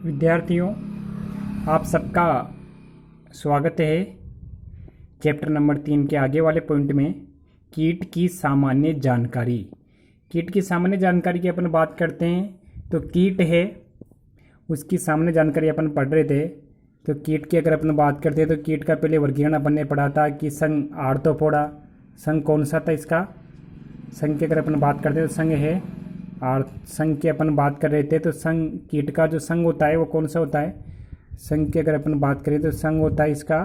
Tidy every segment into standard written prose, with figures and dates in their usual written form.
विद्यार्थियों, आप सबका स्वागत है। चैप्टर नंबर 3 के आगे वाले पॉइंट में कीट की सामान्य जानकारी। कीट की सामान्य जानकारी की अपन बात करते हैं तो कीट है, उसकी सामान्य जानकारी अपन पढ़ रहे थे। तो कीट की अगर अपन बात करते हैं तो कीट का पहले वर्गीकरण अपन ने पढ़ा था कि संघ आर्थ्रोपोडा। संघ कौन सा था इसका? संघ की अगर अपन बात करते हैं तो संघ है संघ की अपन बात कर रहे थे। तो संघ कीट का जो संघ होता है वो कौन सा होता है? संघ की अगर अपन बात करें तो संघ होता है इसका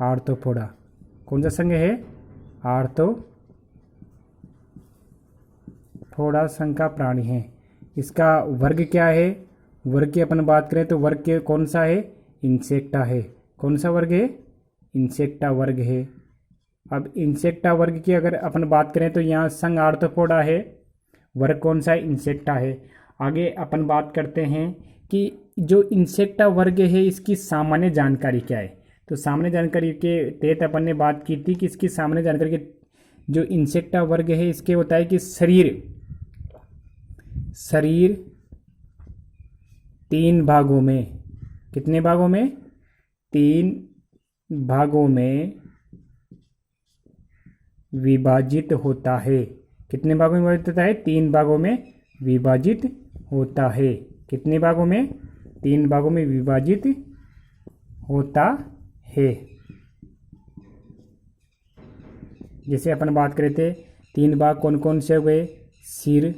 आर्थ्रोपोडा। कौन सा संघ है? आर्थ्रोपोडा संघ का प्राणी है। इसका वर्ग क्या है? वर्ग की अपन बात करें तो वर्ग के कौन सा है? इंसेक्टा है। कौन सा वर्ग है? इंसेक्टा वर्ग है। अब इंसेक्टा वर्ग की अगर अपन बात करें तो यहाँ संघ आर्थ्रोपोडा है, वर्ग कौन सा है? इंसेक्टा है। आगे अपन बात करते हैं कि जो इंसेक्टा वर्ग है इसकी सामान्य जानकारी क्या है। तो सामान्य जानकारी के तहत अपन ने बात की थी कि इसकी सामान्य जानकारी के जो इंसेक्टा वर्ग है इसके होता है कि शरीर 3 भागों में, कितने भागों में? 3 भागों में विभाजित होता है। कितने भागों में विभाजित होता है? 3 भागों में विभाजित होता है। कितने भागों में? 3 भागों में विभाजित होता है। जैसे अपन बात करे थे 3 भाग कौन कौन से हो गए? सिर।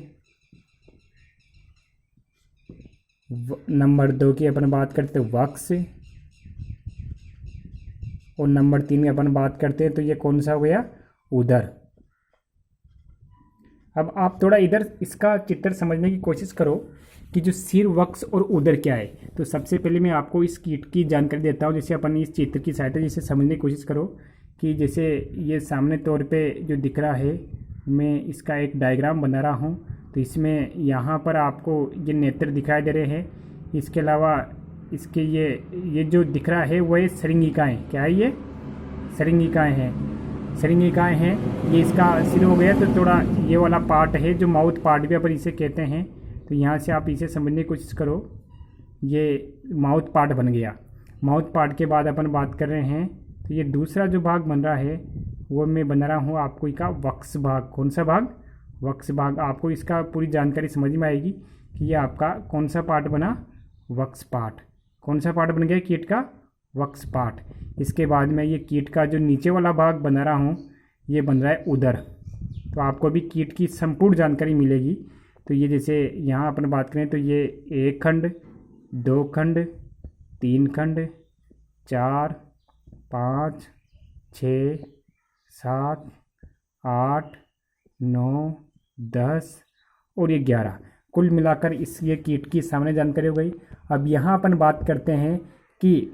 नंबर 2 की अपन बात करते हैं वक्ष, और नंबर 3 में अपन बात करते हैं तो ये कौन सा हो गया? उदर। अब आप थोड़ा इधर इसका चित्र समझने की कोशिश करो कि जो सिर, वक्ष और उदर क्या है। तो सबसे पहले मैं आपको इस कीट की जानकारी देता हूँ। जैसे अपन इस चित्र की सहायता जैसे समझने की कोशिश करो कि जैसे ये सामने तौर पे जो दिख रहा है, मैं इसका एक डायग्राम बना रहा हूँ। तो इसमें यहाँ पर आपको ये नेत्र दिखाई दे रहे हैं। इसके अलावा इसके ये जो दिख रहा है वो ये सरिंगिकाएँ। क्या है ये? सरिंगिकाएँ हैं। सरिंगिकाएँ हैं। ये इसका सिर हो गया। तो थोड़ा ये वाला पार्ट है जो माउथ पार्ट भी अपन इसे कहते हैं। तो यहाँ से आप इसे समझने की कोशिश करो। ये माउथ पार्ट बन गया। माउथ पार्ट के बाद अपन बात कर रहे हैं तो ये दूसरा जो भाग बन रहा है वो मैं बना रहा हूँ आपको इसका वक्ष भाग। कौन सा भाग? वक्ष भाग। आपको इसका पूरी जानकारी समझ में आएगी कि ये आपका कौन सा पार्ट बना? वक्ष पार्ट। कौन सा पार्ट बन गया कीट का? वक्ष पार्ट। इसके बाद में ये कीट का जो नीचे वाला भाग बना रहा हूँ ये बन रहा है उदर। तो आपको भी कीट की संपूर्ण जानकारी मिलेगी। तो ये जैसे यहाँ अपन बात करें तो ये 1 खंड, 2 खंड, 3 खंड, 4, 5, 6, 7, 8, 9, 10 और ये 11, कुल मिलाकर इस ये कीट की सामान्य जानकारी हो गई। अब यहाँ अपन बात करते हैं कि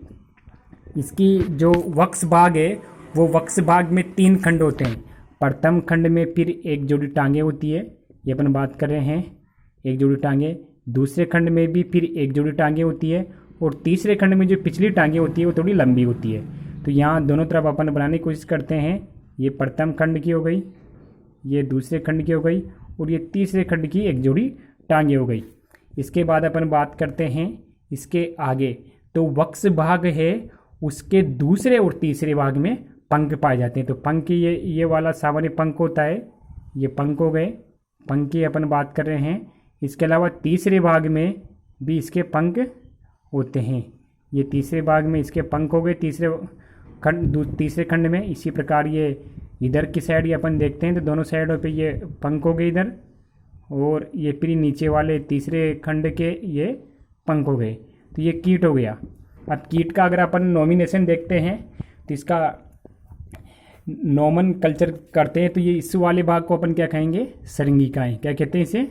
इसकी जो वक्ष भाग है वो वक्ष भाग में 3 खंड होते हैं। प्रथम खंड में फिर एक जोड़ी टांगे होती है, ये अपन बात कर रहे हैं, एक जोड़ी टांगे। दूसरे खंड में भी फिर एक जोड़ी टांगे होती है, और तीसरे खंड में जो पिछली टांगे होती है वो थोड़ी लंबी होती है। तो यहाँ दोनों तरफ अपन बनाने की कोशिश करते हैं। ये प्रथम खंड की हो गई, ये दूसरे खंड की हो गई, और ये तीसरे खंड की एक जोड़ी टांगे हो गई। इसके बाद अपन बात करते हैं इसके आगे। तो वक्ष भाग है, उसके दूसरे और तीसरे भाग में पंख पाए जाते हैं। तो पंख ये वाला सामान्य पंख होता है, ये पंख हो गए, पंख की अपन बात कर रहे हैं। इसके अलावा तीसरे भाग में भी इसके पंख होते हैं। ये तीसरे भाग में इसके पंख हो गए तीसरे खंड में। इसी प्रकार ये इधर की साइड ये अपन देखते हैं तो दोनों साइडों पे ये पंख हो गए इधर, और ये फिर नीचे वाले तीसरे खंड के ये पंख हो गए। तो ये कीट हो गया। अब कीट का अगर अपन नॉमिनेशन देखते हैं तो इसका नॉमन कल्चर करते हैं तो ये इस वाले भाग को अपन क्या कहेंगे? सरिंगिकाएँ। क्या कहते हैं इसे?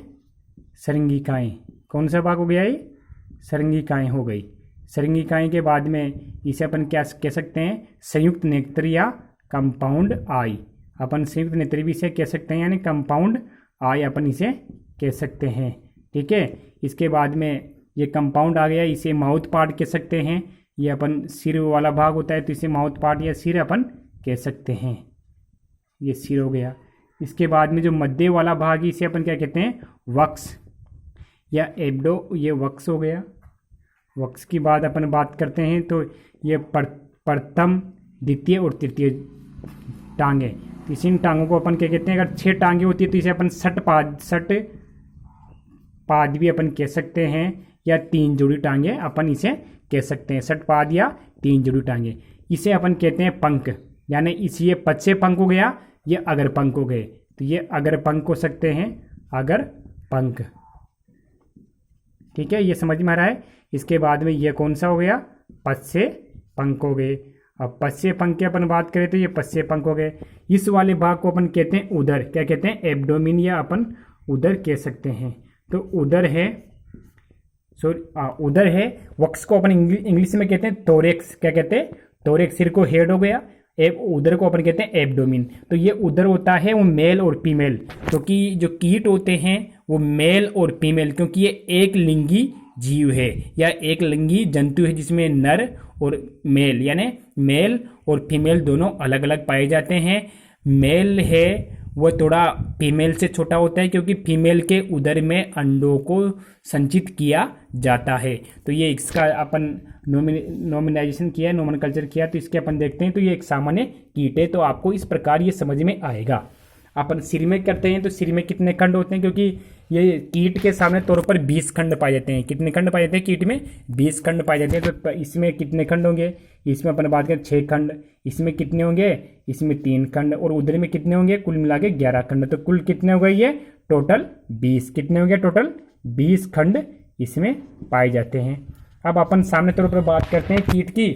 सरिंगिकाएँ। कौन सा भाग हो गया ये? सरिंगिकाएँ हो गई। सरिंगिकाएँ के बाद में इसे अपन क्या कह सकते हैं? संयुक्त नेत्र या कंपाउंड आई। अपन संयुक्त नेत्र भी इसे कह सकते हैं, यानी कंपाउंड आई अपन इसे कह सकते हैं। ठीक है। इसके बाद में ये कंपाउंड आ गया, इसे माउथ पार्ट कह सकते हैं। ये अपन सिर वाला भाग होता है तो इसे माउथ पार्ट या सिर अपन कह सकते हैं। ये सिर हो गया। इसके बाद में जो मध्य वाला भाग है इसे अपन क्या कहते हैं? वक्ष या एब्डो, ये वक्ष हो गया। वक्स की बाद अपन बात करते हैं तो ये प्रथम, द्वितीय और तृतीय टांगे। तो इसी टांगों को अपन क्या कहते हैं, अगर 6 टांगे होती है तो इसे अपन सट पाद भी अपन कह सकते हैं, या 3 जोड़ी टांगे अपन इसे कह सकते हैं, सट पाद या 3 जोड़ी टांगे। इसे अपन कहते हैं पंख, यानी इस ये पच्चे पंख हो गया, ये अगर पंख हो गए, तो ये अगर पंख हो सकते हैं, अगर पंख। ठीक है, ये समझ में आ रहा है। इसके बाद में ये कौन सा हो गया, पच्चे पंख हो गए। अब पश्चे पंख की अपन बात करें तो ये पश्चे पंख हो गए। इस वाले भाग को अपन कहते हैं उदर, क्या कहते हैं, एब्डोमिन, या अपन उदर कह सकते हैं। तो उदर है, उदर है। वक्स को अपन इंग्लिश में कहते हैं थोरेक्स, क्या कहते हैं, थोरेक्स। सिर को हेड हो गया, उदर को अपन कहते हैं एब्डोमिन। तो ये उदर होता है वो मेल और फीमेल, क्योंकि जो कीट होते हैं वो मेल और फीमेल, क्योंकि ये एक लिंगी जीव है या एक लिंगी जंतु है, जिसमें नर और मेल, यानी मेल और फीमेल दोनों अलग अलग पाए जाते हैं। मेल है वो थोड़ा फीमेल से छोटा होता है, क्योंकि फीमेल के उदर में अंडों को संचित किया जाता है। तो ये इसका अपन नोमिनाइजेशन किया, नोमेनकल्चर किया, तो इसके अपन देखते हैं। तो ये एक सामान्य कीट है, तो आपको इस प्रकार ये समझ में आएगा। अपन सिर में करते हैं तो सिर में कितने खंड होते हैं, क्योंकि ये कीट के सामने तौर पर 20 खंड पाए जाते हैं। कितने खंड पाए जाते हैं कीट में, 20 खंड पाए जाते हैं। तो इसमें कितने खंड होंगे, इसमें अपन बात करें 6 खंड, इसमें कितने होंगे, इसमें 3 खंड, और उधर में कितने होंगे, कुल मिला के 11 खंड। तो कुल कितने हो गए ये, टोटल 20। कितने हो गए, टोटल 20 खंड इसमें पाए जाते हैं। अब अपन सामने तौर पर बात करते हैं कीट की।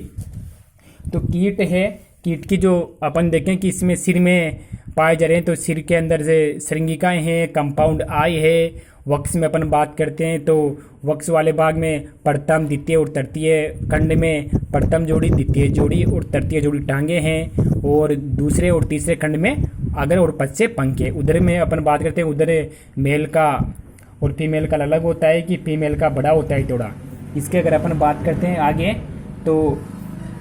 तो कीट है, कीट की जो अपन देखें कि इसमें सिर में पाए जा रहे हैं, तो सिर के अंदर से श्रृंगिकाएँ हैं, कंपाउंड आई है। वक्स में अपन बात करते हैं तो वक्स वाले भाग में प्रथम, द्वितीय और तृतीय खंड में प्रथम जोड़ी, द्वितीय जोड़ी और तृतीय जोड़ी टांगे हैं, और दूसरे और तीसरे खंड में अगर और पश्चे पंख है। उधर में अपन बात करते हैं, उधर मेल का और फीमेल का अलग होता है, कि फीमेल का बड़ा होता है थोड़ा। इसके अगर अपन बात करते हैं आगे, तो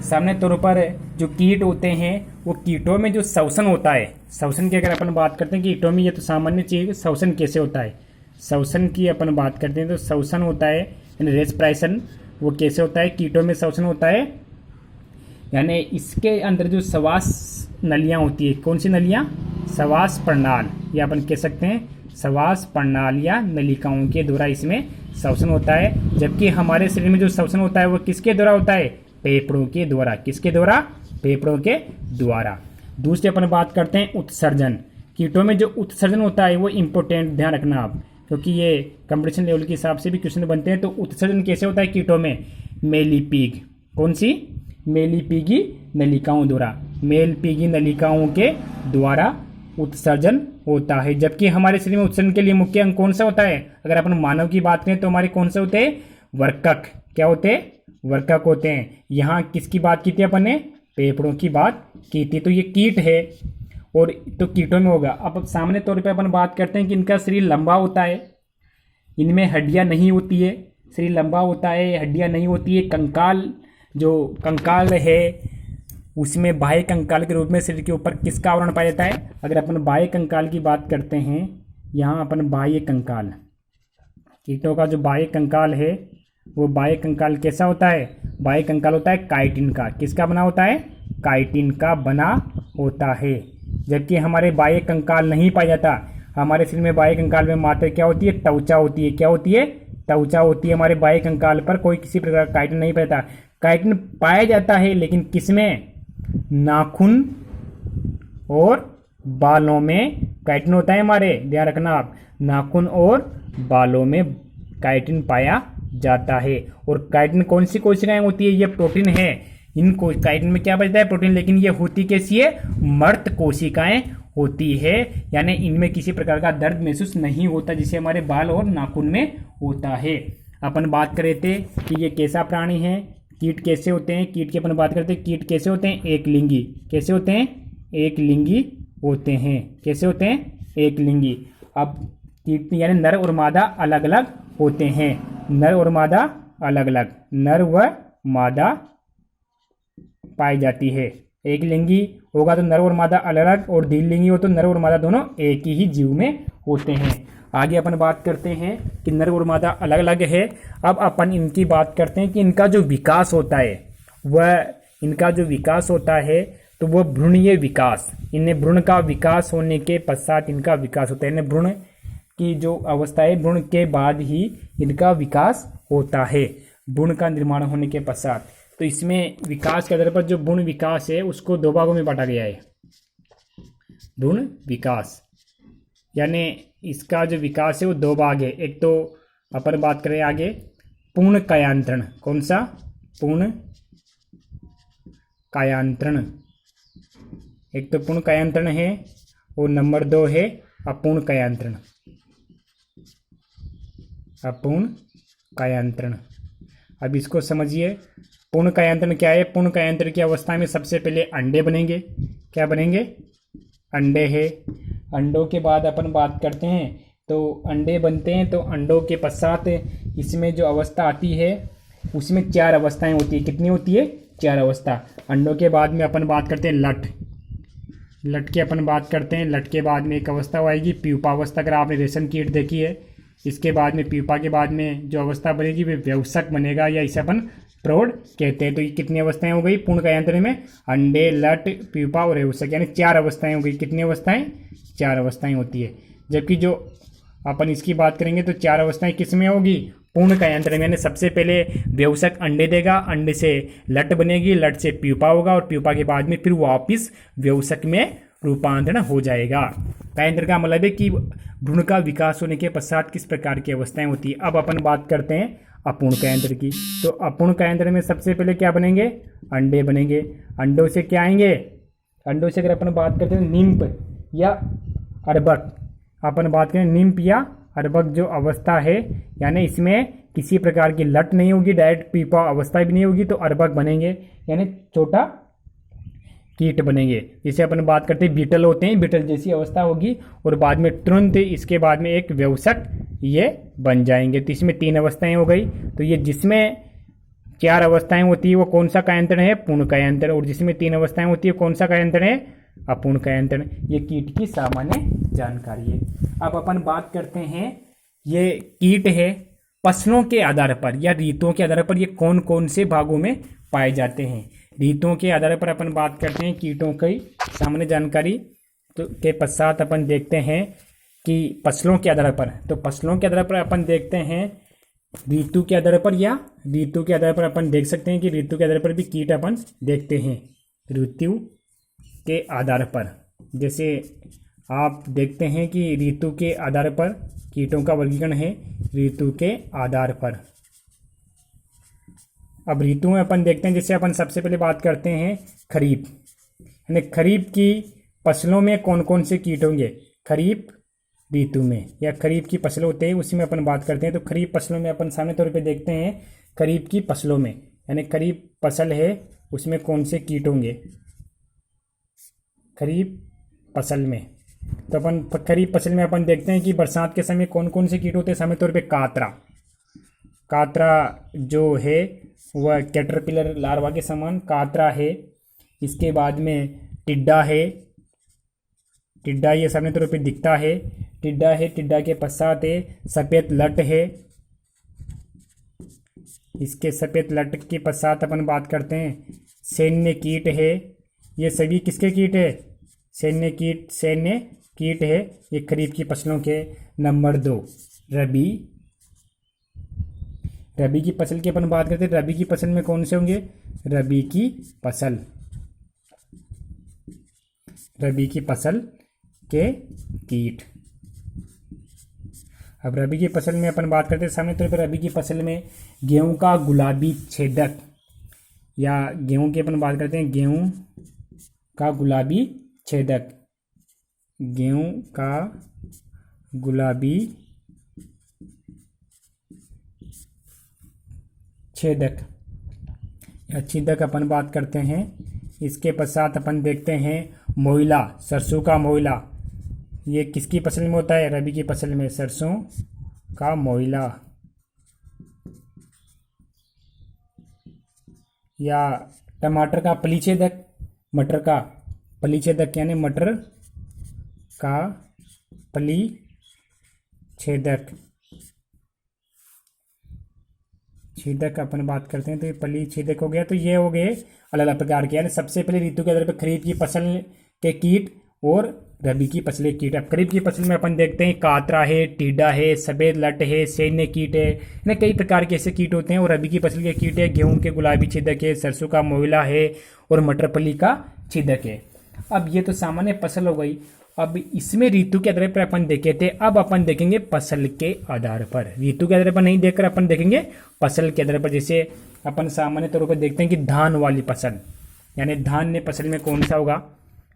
सामने तौर पर जो कीट होते हैं वो कीटों में जो श्वसन होता है, श्वसन की अगर अपन बात करते हैं कीटों में, ये तो सामान्य चीज, श्वसन कैसे होता है, श्वसन की अपन बात करते हैं तो श्वसन होता है यानी रेस्पिरेशन, वो कैसे होता है, कीटों में श्वसन होता है, यानी इसके अंदर जो श्वास नलियाँ होती है, कौन सी नलियाँ, श्वास प्रणाल, या अपन कह सकते हैं श्वास प्रणाल या नलिकाओं के द्वारा इसमें श्वसन होता है। जबकि हमारे शरीर में जो श्वसन होता है वो किसके द्वारा होता है, फेफड़ों के द्वारा। किसके द्वारा, फेफड़ों के द्वारा। दूसरी अपन बात करते हैं उत्सर्जन। कीटों में जो उत्सर्जन होता है वो इम्पोर्टेंट, ध्यान रखना आप, क्योंकि ये कंपटीशन लेवल के हिसाब से भी क्वेश्चन बनते हैं। तो उत्सर्जन कैसे होता है कीटों में, मेलिपीग, कौन सी, मेलिपीगी नलिकाओं द्वारा, मेलिपीगी नलिकाओं के द्वारा उत्सर्जन होता है। जबकि हमारे शरीर में उत्सर्जन के लिए मुख्य अंग कौन सा होता है, अगर अपन मानव की बात करें तो हमारे कौन से होते हैं, वर्कक, क्या होते हैं, वर्कक होते हैं। यहाँ किसकी बात की थी अपन ने, फेफड़ों की बात की थी। तो ये कीट है, और तो कीटों में होगा। अब सामने तौर पे अपन बात करते हैं कि इनका शरीर लंबा होता है, इनमें हड्डियां नहीं होती है, शरीर लंबा होता है, हड्डियां नहीं होती है। कंकाल, जो कंकाल है उसमें बाह्य कंकाल के रूप में शरीर के ऊपर किसका आवरण पाया जाता है, अगर अपन बाह्य कंकाल की बात करते हैं, यहाँ अपन बाह्य कंकाल, कीटों का जो बाह्य कंकाल है वो बाह्य कंकाल कैसा होता है, बाह्य कंकाल होता है काइटिन का। किसका बना होता है, काइटिन का बना होता है। जबकि हमारे बाह्य कंकाल नहीं पाया जाता, हमारे शरीर में बाह्य कंकाल में मात्र क्या होती है, त्वचा होती है। क्या होती है, त्वचा होती है। हमारे बाह्य कंकाल पर कोई किसी प्रकार का काइटिन नहीं पाया जाता। काइटिन पाया जाता है लेकिन किसमें, नाखून और बालों में काइटिन होता है हमारे, ध्यान रखना आप, नाखून और बालों में काइटिन पाया जाता है। और काइटिन कौन सी कोशिकाएं होती है, ये प्रोटीन है। इनको काइटिन में क्या बचता है, प्रोटीन, लेकिन ये होती कैसी है, मर्त कोशिकाएं होती है, यानी इनमें किसी प्रकार का दर्द महसूस नहीं होता, जिसे हमारे बाल और नाखून में होता है। अपन बात कर रहे थे कि ये कैसा प्राणी है, कीट कैसे होते हैं, कीट की अपन बात करते हैं, कीट कैसे होते हैं, एक लिंगी। कैसे होते हैं, एक लिंगी होते हैं। कैसे होते हैं, एक लिंगी। अब कीट यानी नर और मादा अलग अलग होते हैं, नर और मादा अलग अलग, नर व मादा पाई जाती है। एक लिंगी होगा तो नर और मादा अलग अलग, और द्विलिंगी हो तो नर और मादा दोनों एक ही जीव में होते हैं। आगे अपन बात करते हैं कि नर और मादा अलग अलग है। अब अपन इनकी बात करते हैं कि इनका जो विकास होता है तो वह भ्रूणीय विकास, इन्हें भ्रूण का विकास होने के पश्चात इनका विकास होता है। इन्हें भ्रूण की जो अवस्था है, भ्रूण के बाद ही इनका विकास होता है, भ्रूण का निर्माण होने के पश्चात। तो इसमें विकास के आधार पर जो भ्रूण विकास है उसको दो भागों में बांटा गया है। भ्रूण विकास यानी इसका जो विकास है वो दो भाग है। एक तो अपन बात करें आगे पूर्ण कायांतरण। कौन सा? पूर्ण कायांतरण। एक तो पूर्ण कायांतरण है और नंबर 2 है अपूर्ण कायांतरण। अपूर्ण कायांतरण। अब इसको समझिए, पूर्ण कायांतरण क्या है? पूर्ण कायांतरण की अवस्था में सबसे पहले अंडे बनेंगे। क्या बनेंगे? अंडे है। अंडों के बाद अपन बात करते हैं तो अंडे बनते हैं, तो अंडों के पश्चात इसमें जो अवस्था आती है उसमें 4 अवस्थाएं होती है। कितनी होती है? 4 अवस्था। अंडों के बाद में अपन बात करते हैं लट की अपन बात करते हैं। लट के बाद में एक अवस्था आएगी प्यूपा अवस्था, अगर आपने रेशम कीट देखी है। इसके बाद में प्यूपा के बाद में जो अवस्था बनेगी वह व्यवसक बनेगा, या इसे अपन प्रौढ़ कहते हैं। तो ये कितनी अवस्थाएं हो गई पूर्ण कायांतरण में? अंडे, लट, प्यूपा और व्यवसक, यानी 4 अवस्थाएं हो गई। कितनी अवस्थाएं? 4 अवस्थाएं होती है। जबकि जो अपन इसकी बात करेंगे तो 4 अवस्थाएं किस में होगी? पूर्ण कायांतरण में। यानी सबसे पहले व्यवसक अंडे देगा, अंडे से लट बनेगी, लट से प्यूपा होगा और प्यूपा के बाद में फिर वापिस व्यवसक में रूपांतरण हो जाएगा। कायांतरण का मतलब है कि भ्रूण का विकास होने के पश्चात किस प्रकार की अवस्थाएं होती है। अब अपन बात करते हैं अपूर्ण कायांतरण की। तो अपूर्ण कायांतरण में सबसे पहले क्या बनेंगे? अंडे बनेंगे। अंडों से क्या आएंगे? अंडों से अगर अपन बात करते हैं निम्फ या अर्भक, अपन बात करें निम्फ या अर्भक जो अवस्था है, यानी इसमें किसी प्रकार की लट नहीं होगी, डायरेक्ट प्यूपा अवस्था भी नहीं होगी, तो अर्भक बनेंगे, यानी छोटा कीट बनेंगे। जिसे अपन बात करते हैं बीटल होते हैं, बीटल जैसी अवस्था होगी और बाद में तुरंत इसके बाद में एक व्यवसक ये बन जाएंगे। तो इसमें 3 अवस्थाएं हो गई। तो ये जिसमें 4 अवस्थाएं होती है वो कौन सा कायांतरण है? पूर्ण कायांतरण। और जिसमें 3 अवस्थाएं होती है कौन सा कायांतरण है? अपूर्ण कायांतरण। ये कीट की सामान्य जानकारी है। अब अपन बात करते हैं, ये कीट है फसलों के आधार पर या ऋतुओं के आधार पर ये कौन कौन से भागों में पाए जाते हैं। ऋतुओं के आधार पर अपन बात करते हैं कीटों की सामान्य जानकारी। तो के पश्चात अपन देखते हैं कि फसलों के आधार पर, तो फसलों के आधार पर अपन देखते हैं ऋतु के आधार पर, या ऋतु के आधार पर अपन देख सकते हैं कि ऋतु के आधार पर भी कीट अपन देखते हैं। ऋतु के आधार पर जैसे आप देखते हैं कि ऋतु के आधार पर कीटों का वर्गीकरण है ऋतु के आधार पर। अब ऋतु में अपन देखते हैं, जैसे अपन सबसे पहले बात करते हैं खरीफ, यानी खरीफ की फसलों में कौन कौन से कीट होंगे। खरीफ ऋतु में या खरीफ की फसलें होते हैं उसी में अपन बात करते हैं। तो खरीफ फसलों में अपन सामान्य तौर पे देखते हैं खरीफ की फसलों में, यानी खरीफ फसल है उसमें कौन से कीट होंगे खरीफ फसल में। तो अपन खरीफ फसल में अपन देखते हैं कि बरसात के समय कौन कौन से कीट होते हैं। सामान्य तौर पे कातरा जो है वह कैटरपिलर लार्वा के समान कातरा है। इसके बाद में टिड्डा है, टिड्डा ये सामने तौर पे दिखता है, टिड्डा है। टिड्डा के पश्चात है सफ़ेद लट है। इसके सफ़ेद लट के पश्चात अपन बात करते हैं सैन्य कीट है। ये सभी किसके कीट है? सैन्य कीट है। ये खरीफ की फसलों के। नंबर 2 रबी की फसल की अपन बात करते हैं। रबी की फसल में कौन से होंगे? रबी की फसल के कीट। अब रबी की फसल में अपन बात करते हैं सामने तौर पर रबी की फसल में गेहूं का गुलाबी छेदक, या गेहूं की अपन बात करते हैं गेहूं का गुलाबी छेदक। गेहूं का गुलाबी छेदक या छेदक अपन बात करते हैं। इसके पश्चात अपन देखते हैं मोइला, सरसों का मोइला। ये किसकी फसल में होता है? रबी की फसल में सरसों का मोइला। या टमाटर का फलीछेदक, मटर का फलीछेदक, यानी मटर का फली छेदक, छेदक अपन बात करते हैं तो ये फली छेदक हो गया। तो ये हो गए अलग अलग प्रकार के, यानी सबसे पहले ऋतु के आधार पर खरीफ की फसल के कीट और रबी की फसल के कीट। अब खरीफ की फसल में अपन देखते हैं कातरा है, टीडा है, सफेद लट है, सैन्य कीट है, यानी कई प्रकार के ऐसे कीट होते हैं। और रबी की फसल के कीट है गेहूं के गुलाबी छेदक है, सरसों का मोइला है और मटर फली का छेदक है। अब ये तो सामान्य फसल हो गई। अब इसमें ऋतु के आधार पर अपन देखे थे, अब अपन देखेंगे फसल के आधार पर। ऋतु के आधार पर नहीं देखकर अपन देखेंगे फसल के आधार पर। जैसे अपन सामान्य तौर पर देखते हैं कि धान वाली फसल, यानी धान ने फसल में कौन सा होगा।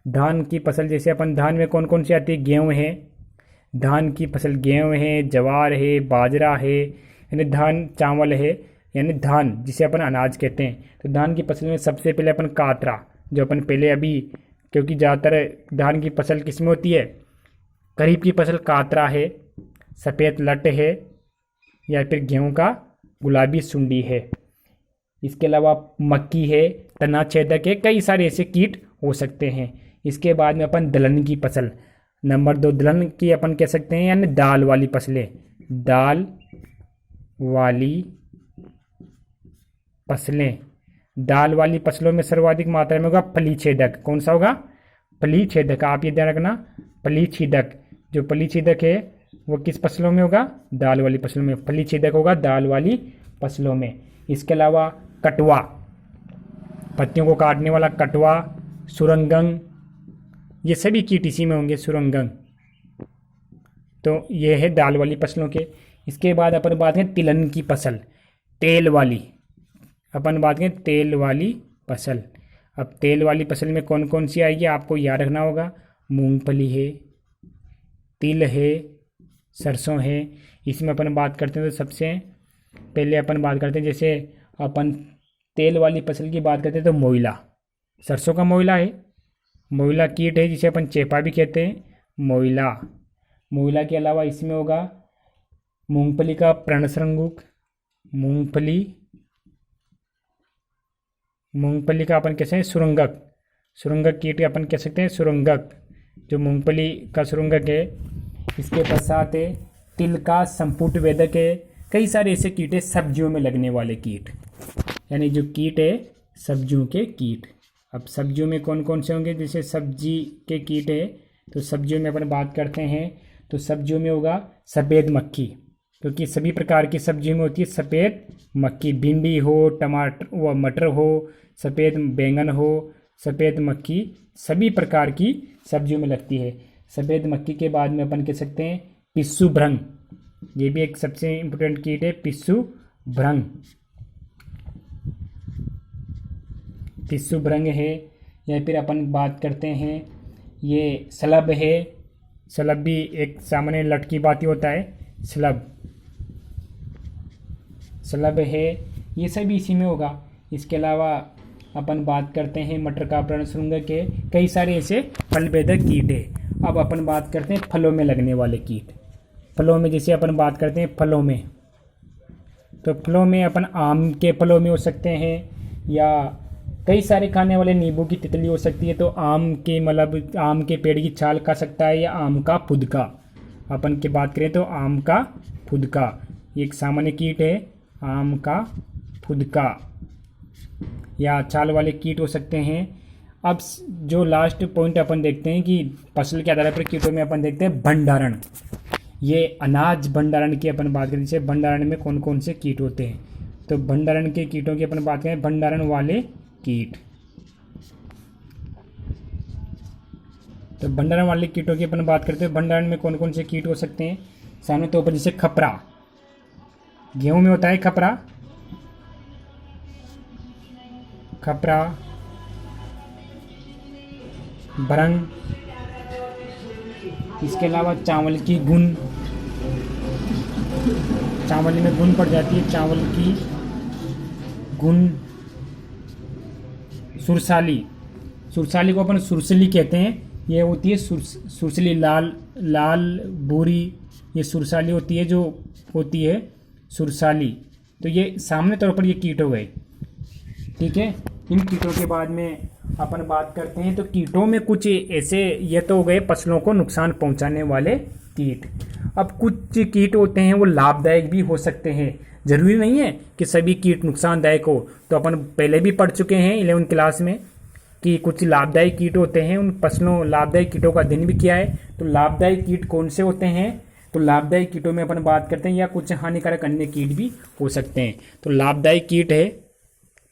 धान की फसल जैसे अपन धान में कौन कौन सी आती है, गेहूँ है, धान की फसल गेहूँ है, ज्वार है, बाजरा है, यानी धान चावल है, यानी धान जिसे अपन अनाज कहते हैं। तो धान की फसल में सबसे पहले अपन कातरा, जो अपन पहले अभी, क्योंकि ज़्यादातर धान की फसल किस में होती है, खरीफ की फसल कातरा है, सफ़ेद लट है, या फिर गेहूं का गुलाबी सुंडी है। इसके अलावा मक्की है, तना छेदक है, कई सारे ऐसे कीट हो सकते हैं। इसके बाद में अपन दलहन की फसल, नंबर 2 दलहन की अपन कह सकते हैं, यानी दाल वाली फसलें, दाल वाली फसलें। दाल वाली फसलों में सर्वाधिक मात्रा में होगा फली छेदक। कौन सा होगा, फली छेदक। आप ये ध्यान रखना, फली छेदक। जो फली छेदक है वो किस फसलों में होगा, दाल वाली फसलों में। फली छेदक होगा दाल वाली फसलों में। इसके अलावा कटवा, पत्तियों को काटने वाला कटवा, सुरंगन, ये सभी कीट इसी में होंगे, सुरंगन। तो ये है दाल वाली फसलों के। इसके बाद अपन बात करें तिलहन की फसल, तेल वाली, अपन बात करें तेल वाली फसल। अब तेल वाली फसल में कौन कौन सी आएगी आपको याद रखना होगा, मूंगफली है, तिल है, सरसों है। इसमें अपन बात करते हैं तो सबसे पहले अपन बात करते हैं, जैसे अपन तेल वाली फसल की बात करते हैं तो मोइला, सरसों का मोइला है, मोइला कीट है जिसे अपन चेपा भी कहते हैं, मोइला। मोइला के अलावा इसमें होगा मूंगफली का पर्णशृंगुक, मूंगफली का अपन कह सकते हैं सुरंगक, सुरंगक कीट अपन कह सकते हैं सुरंगक, जो मूंगफली का सुरंगक है। इसके पश्चात है तिल का संपुट वेदक है। कई सारे ऐसे कीट है सब्जियों में लगने वाले कीट, यानी जो कीट है सब्जियों के कीट। अब सब्जियों में कौन कौन से होंगे, जैसे सब्जी के कीट है तो सब्जियों में अपन बात करते हैं तो सब्जियों में होगा सफ़ेद मक्खी, क्योंकि सभी प्रकार की सब्जियों में होती है सफ़ेद मक्खी। भिंडी हो, टमाटर व मटर हो, सफ़ेद बैंगन हो, सफ़ेद मक्खी सभी प्रकार की सब्जियों में लगती है। सफ़ेद मक्खी के बाद में अपन कह सकते हैं पिस्सू भृंग, ये भी एक सबसे इम्पोर्टेंट कीट है, पिस्सू भृंग, पिस्सू भृंग है। या फिर अपन बात करते हैं ये सलब है, सलब भी एक सामान्य लटकी बाती होता है, सलब है, ये सभी इसी में होगा। इसके अलावा अपन बात करते हैं मटर का पर्णशृंग के, कई सारे ऐसे फल भेदक कीट है। अब अपन बात करते हैं फलों में लगने वाले कीट। फलों में जैसे अपन बात करते हैं फलों में, तो फलों में अपन आम के फलों में हो सकते हैं, या कई सारे खाने वाले नींबू की तितली हो सकती है। तो आम के मतलब आम के पेड़ की छाल खा सकता है, या आम का फुदका, अपन की बात करें तो आम का फुदका, ये एक सामान्य कीट है, आम का फुदका, या छाल वाले कीट हो सकते हैं। अब जो लास्ट पॉइंट अपन देखते हैं कि फसल के आधार पर कीटों में अपन देखते हैं भंडारण। ये अनाज भंडारण की अपन बात करें, जैसे भंडारण में कौन कौन से कीट होते हैं, तो भंडारण के कीटों की अपन बात करें, भंडारण वाले कीट। तो भंडारण वाले कीटों की अपन बात करते हैं, भंडारण में कौन कौन से कीट हो सकते हैं। सामने तो ऊपर जैसे खपरा, गेहूं में होता है खपरा, खपरा, भरंग। इसके अलावा चावल की घुन, चावल में घुन पड़ जाती है, चावल की घुन। सुरसाली, सुरसाली को अपन सुरसली कहते हैं, ये होती है सुरसली, लाल लाल भूरी, ये सुरसाली होती है, जो होती है सुरसाली। तो ये सामने तौर पर ये कीट हो गए, ठीक है। इन कीटों के बाद में अपन बात करते हैं तो कीटों में कुछ ऐसे, ये तो हो गए फसलों को नुकसान पहुंचाने वाले कीट। अब कुछ कीट होते हैं वो लाभदायक भी हो सकते हैं, जरूरी नहीं है कि सभी कीट नुकसानदायक हो। तो अपन पहले भी पढ़ चुके हैं 11वीं क्लास में कि कुछ लाभदायक कीट होते हैं, उन फसलों लाभदायक कीटों का अध्ययन भी किया है। तो लाभदायक कीट कौन से होते हैं, तो लाभदायक कीटों में अपन बात करते हैं या कुछ हानिकारक अन्य कीट भी हो सकते हैं। तो लाभदायक कीट है,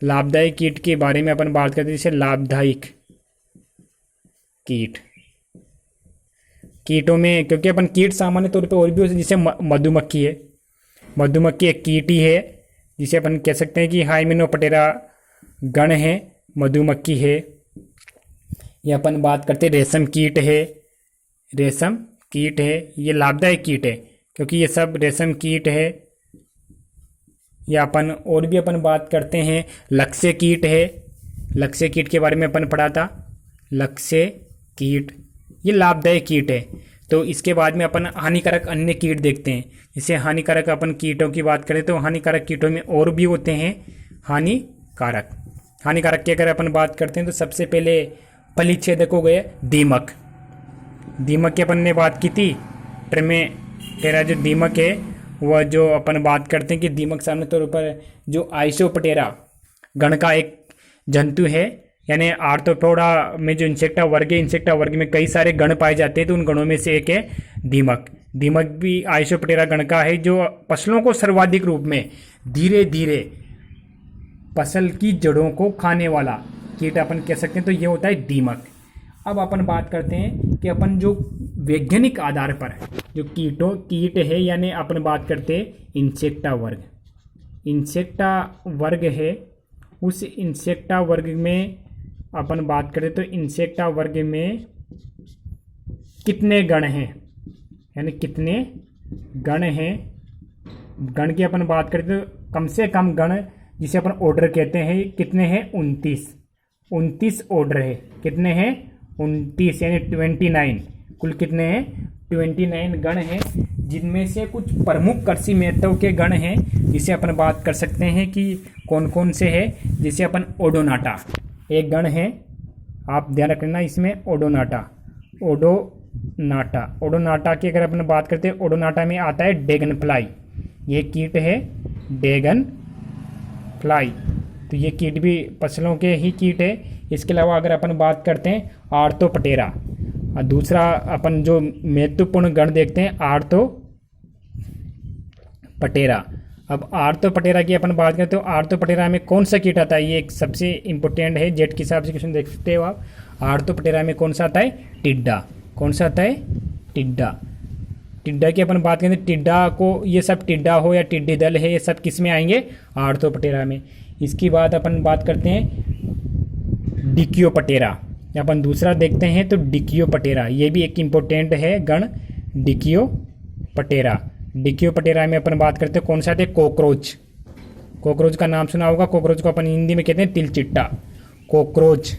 लाभदायक कीट के बारे में अपन बात करते हैं, जैसे लाभदायक कीट। कीटों में क्योंकि अपन कीट सामान्य तौर पे और भी हो सकते, जैसे मधुमक्खी है, मधुमक्खी एक कीट ही है जिसे अपन कह सकते हैं कि हाइमेनोप्टेरा गण है, मधुमक्खी है। या अपन बात करते हैं रेशम कीट है, रेशम कीट है, ये लाभदायक कीट है क्योंकि ये सब रेशम कीट है। या अपन और भी अपन बात करते हैं लक्ष्य कीट है, लक्ष्य कीट के बारे में अपन पढ़ा था, लक्ष्य कीट ये लाभदायक कीट है। तो इसके बाद में अपन हानिकारक अन्य कीट देखते हैं। जैसे हानिकारक अपन कीटों की बात करें तो हानिकारक कीटों में और भी होते हैं हानिकारक। हानिकारक की अगर अपन बात करते हैं तो सबसे पहले फलीछेदक हो गए दीमक। दीमक की अपन ने बात की थी, तेरा जो दीमक है वह जो अपन बात करते हैं कि दीमक सामान्य तौर पर जो आइसोप्टेरा गण का एक जंतु है, यानी आर्थ्रोपोडा में जो इंसेक्टा वर्ग है, इंसेक्टा वर्ग में कई सारे गण पाए जाते हैं, तो उन गणों में से एक है दीमक। दीमक भी आइसोप्टेरा गण का है जो फसलों को सर्वाधिक रूप में धीरे धीरे फसल की जड़ों को खाने वाला कीट अपन कह सकते हैं, तो ये होता है दीमक। अब अपन बात करते हैं कि अपन जो वैज्ञानिक आधार पर जो कीट है, यानी अपन बात करते हैं इंसेक्टा वर्ग। इंसेक्टा वर्ग है, उस इंसेक्टा वर्ग में अपन बात करें तो इंसेक्टा वर्ग में कितने गण हैं, यानी कितने गण हैं। गण की अपन बात करें तो कम से कम गण जिसे अपन ऑर्डर कहते हैं कितने हैं, 29 ऑर्डर है। कितने हैं, 29 यानी 29। कुल कितने हैं, 29 गण हैं, जिनमें से कुछ प्रमुख कृषि महत्व के गण हैं जिसे अपन बात कर सकते हैं कि कौन कौन से हैं। जैसे अपन ओडोनाटा एक गण है, आप ध्यान रखना इसमें, ओडोनाटा की अगर अपन बात करते हैं, ओडोनाटा में आता है ड्रैगन फ्लाई। ये कीट है ड्रैगन फ्लाई, तो ये कीट भी फसलों के ही कीट है। इसके अलावा अगर अपन बात करते हैं आर्थ्रोपटेरा, दूसरा अपन जो महत्वपूर्ण गण देखते हैं आर्थ्रोपटेरा। अब आर्थ्रोपटेरा की अपन बात करें तो आर्थ्रोपटेरा में कौन सा कीट आता है, ये एक सबसे इंपॉर्टेंट है, जेट के हिसाब से क्वेश्चन देख सकते हो आप। आर्थ्रोपटेरा में कौन सा आता है, टिड्डा। कौन सा आता है, टिड्डा। टिड्डा की अपन बात करें तो टिड्डा को, ये सब टिड्डा हो या टिड्डी दल है, ये सब किस में आएंगे, आर्थ्रोपटेरा में। इसकी बाद अपन बात करते हैं डिकियोपटेरा। अपन दूसरा देखते हैं तो डिकियोपटेरा, ये भी एक इम्पोर्टेंट है गण, डिकियोपटेरा। डिकियोपटेरा में अपन बात करते हैं कौन सा है, कॉकरोच। कॉकरोच का नाम सुना होगा, कॉकरोच को अपन हिंदी में कहते हैं तिलचिट्टा। कॉकरोच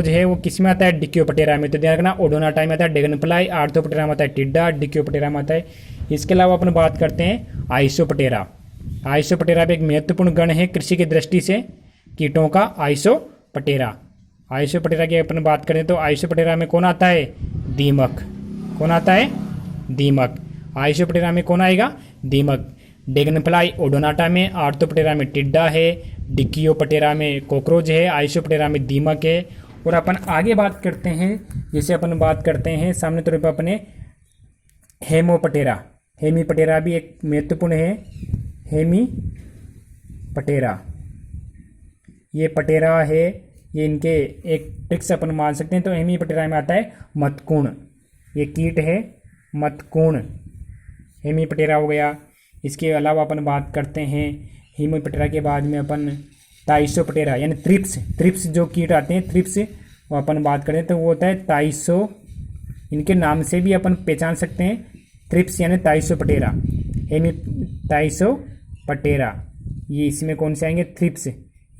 है वो किस में आता है, डिकियोपटेरा में। तो ध्यान रखना, ओडोनाटा में आता है ड्रैगन फ्लाई, आर्थ्रोपटेरा में आता है टिड्डा, डिकियोपटेरा में आता है। इसके अलावा अपन बात करते हैं आइसोपटेरा। आइसोपटेरा भी एक महत्वपूर्ण गण है कृषि की दृष्टि से कीटों का, आइसोपटेरा। आइसोपटेरा की अपन बात करें तो आइसोपटेरा में कौन आता है, दीमक। कौन आता है, दीमक। आइसोपटेरा में कौन आएगा, दीमक। ड्रैगन फ्लाई ओडोनाटा में, आर्थ्रोपटेरा में टिड्डा है, डिकियोपटेरा में कॉकरोच है, आइसोपटेरा में दीमक है। और अपन आगे बात करते हैं, जैसे अपन बात करते हैं सामने तौर पर अपने हेमोपटेरा। हेमीपटेरा भी एक महत्वपूर्ण है, हेमीपटेरा। ये पटेरा है, ये इनके एक ट्रिक्स अपन मान सकते हैं। तो हेमीपटेरा में आता है मतकूण, ये कीट है मतकूण, हेमीपटेरा हो गया। इसके अलावा अपन बात करते हैं हेमीपटेरा के बाद में अपन ताइसोपटेरा यानी थ्रिप्स जो कीट आते हैं, थ्रिप्स, वो अपन बात करें तो वो होता है ताइसो। इनके नाम से भी अपन पहचान सकते हैं, थ्रिप्स यानी ताइसोपटेरा, ताइसोपटेरा। ये इसमें कौन से आएंगे, थ्रिप्स।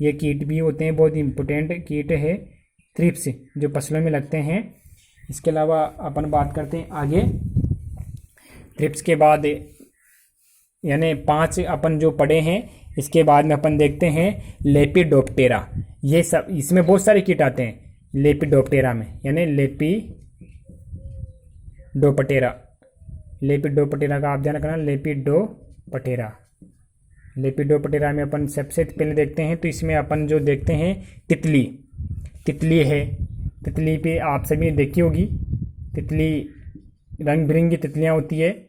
ये कीट भी होते हैं, बहुत इंपॉर्टेंट कीट है थ्रिप्स, जो फसलों में लगते हैं। इसके अलावा अपन बात करते हैं आगे, थ्रिप्स के बाद यानी 5 अपन जो पढ़े हैं, इसके बाद में अपन देखते हैं लेपिडोप्टेरा। ये सब इसमें बहुत सारे कीट आते हैं लेपिडोप्टेरा में, यानी लेपिडोप्टेरा। लेपिडोप्टेरा का आप ध्यान रखना, लेपिडोप्टेरा। लेपिडोप्टेरा में अपन सबसे पहले देखते हैं तो इसमें अपन जो देखते हैं तितली, तितली है। तितली पे आप सभी ने देखी होगी, तितली रंग बिरंगी तितलियाँ होती है।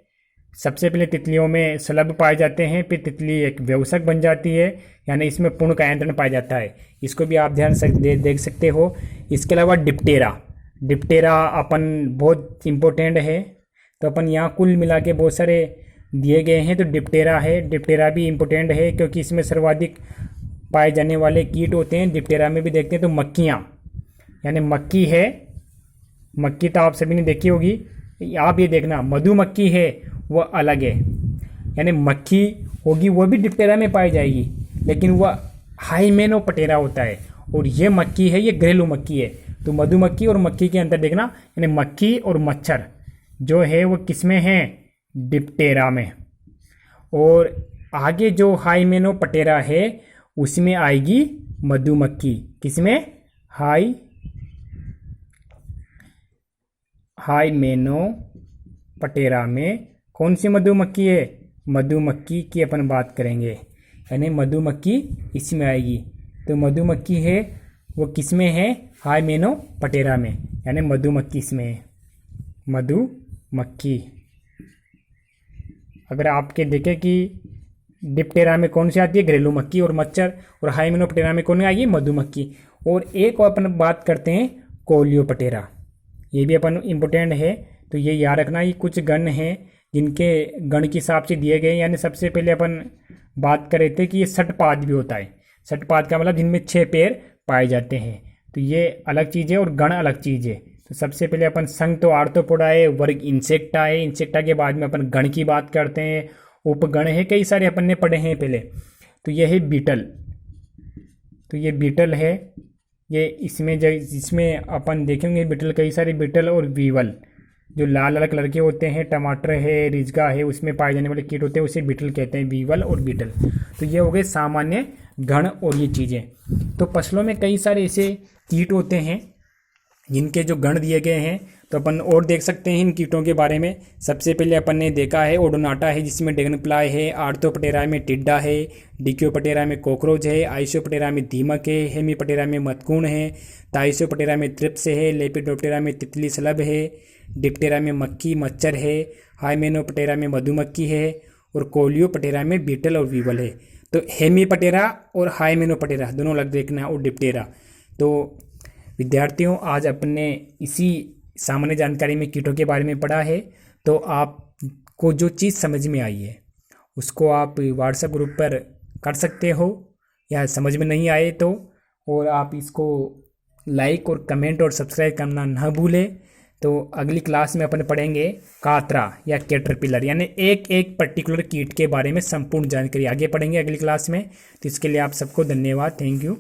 सबसे पहले तितलियों में शलभ पाए जाते हैं, फिर तितली एक व्यवसक बन जाती है, यानी इसमें पूर्ण कायांतरण पाया जाता है। इसको भी आप ध्यान से देख सकते हो। इसके अलावा डिप्टेरा, डिप्टेरा अपन बहुत इम्पोर्टेंट है, तो अपन यहाँ कुल मिला के बहुत सारे दिए गए हैं। तो डिप्टेरा है, डिप्टेरा भी इम्पोर्टेंट है क्योंकि इसमें सर्वाधिक पाए जाने वाले कीट होते हैं। डिप्टेरा में भी देखते हैं तो मक्खियाँ, यानी मक्खी है, मक्खी तो आप सभी ने देखी होगी। आप ये देखना मधुमक्खी है वह अलग है, यानी मक्खी होगी वो भी डिप्टेरा में पाई जाएगी, लेकिन वह हाइमेनोप्टेरा होता है। और ये मक्खी है, ये घरेलू मक्खी है। तो मधुमक्खी और मक्खी के अंदर देखना, यानी मक्खी और मच्छर जो है वो किसमें है, डिप्टेरा में। और आगे जो हाइमेनोप्टेरा है उसमें आएगी मधुमक्खी, किसमें, हाइमेनोप्टेरा में। कौन सी मधुमक्खी है, मधुमक्खी की अपन बात करेंगे, यानी मधुमक्खी इसमें आएगी। तो मधुमक्खी है वो किसमें है, हाइमेनोप्टेरा में, यानी मधुमक्खी इसमें है, मधुमक्खी। अगर आपके देखें कि डिप्टेरा में कौन सी आती है, घरेलू मक्खी और मच्छर, और हाइमेनोप्टेरा में कौन आएगी, मधुमक्खी। और एक और अपन बात करते हैं कोलियोप्टेरा, ये भी अपन इम्पोर्टेंट है। तो ये याद रखना, ये कुछ गण हैं जिनके गण के हिसाब से दिए गए, यानी सबसे पहले अपन बात कर रहे थे कि ये षटपाद भी होता है। षटपाद का मतलब जिनमें 6 पैर पाए जाते हैं, तो ये अलग चीज़ है और गण अलग चीज़ है। तो सबसे पहले अपन संघ तो आर्थ्रोपोडा है, वर्ग इंसेक्टा है, इंसेक्टा के बाद में अपन गण की बात करते हैं, उपगण है, कई सारे अपन ने पढ़े हैं पहले। तो ये है बीटल, तो ये बीटल है, ये इसमें जिसमें अपन देखेंगे बीटल, कई सारे बीटल और वीवल जो लाल लाल कलर के होते हैं, टमाटर है, रिजगा है, उसमें पाए जाने वाले कीट होते हैं, उसे बीटल कहते हैं, वीवल और बीटल। तो ये हो गए सामान्य गण और ये चीज़ें। तो फसलों में कई सारे ऐसे कीट होते हैं जिनके जो गण दिए गए हैं, तो अपन और देख सकते हैं इन कीटों के बारे में। सबसे पहले अपन ने देखा है ओडोनाटा है, जिसमें ड्रैगनफ्लाई है, आर्थ्रोप्टेरा में टिड्डा है, डिक्योप्टेरा में कॉकरोच है, आइसोप्टेरा में दीमक है, हेमीप्टेरा में मतकूण है, ताइसोप्टेरा में त्रिप्स है, लेपिडोप्टेरा में तितली शलभ है, डिप्टेरा में मक्खी मच्छर है, हाइमेनोप्टेरा में मधुमक्खी है, और कोलियोप्टेरा में बीटल और वीवल है। तो हेमीप्टेरा और हाइमेनोप्टेरा दोनों अलग देखना, और डिप्टेरा। तो विद्यार्थियों, आज अपने इसी सामान्य जानकारी में कीटों के बारे में पढ़ा है। तो आपको जो चीज़ समझ में आई है उसको आप व्हाट्सएप ग्रुप पर कर सकते हो, या समझ में नहीं आए तो, और आप इसको लाइक और कमेंट और सब्सक्राइब करना न भूलें। तो अगली क्लास में अपन पढ़ेंगे कातरा या कैटरपिलर, यानी एक एक पर्टिकुलर कीट के बारे में संपूर्ण जानकारी आगे पढ़ेंगे अगली क्लास में। तो इसके लिए आप सबको धन्यवाद, थैंक यू।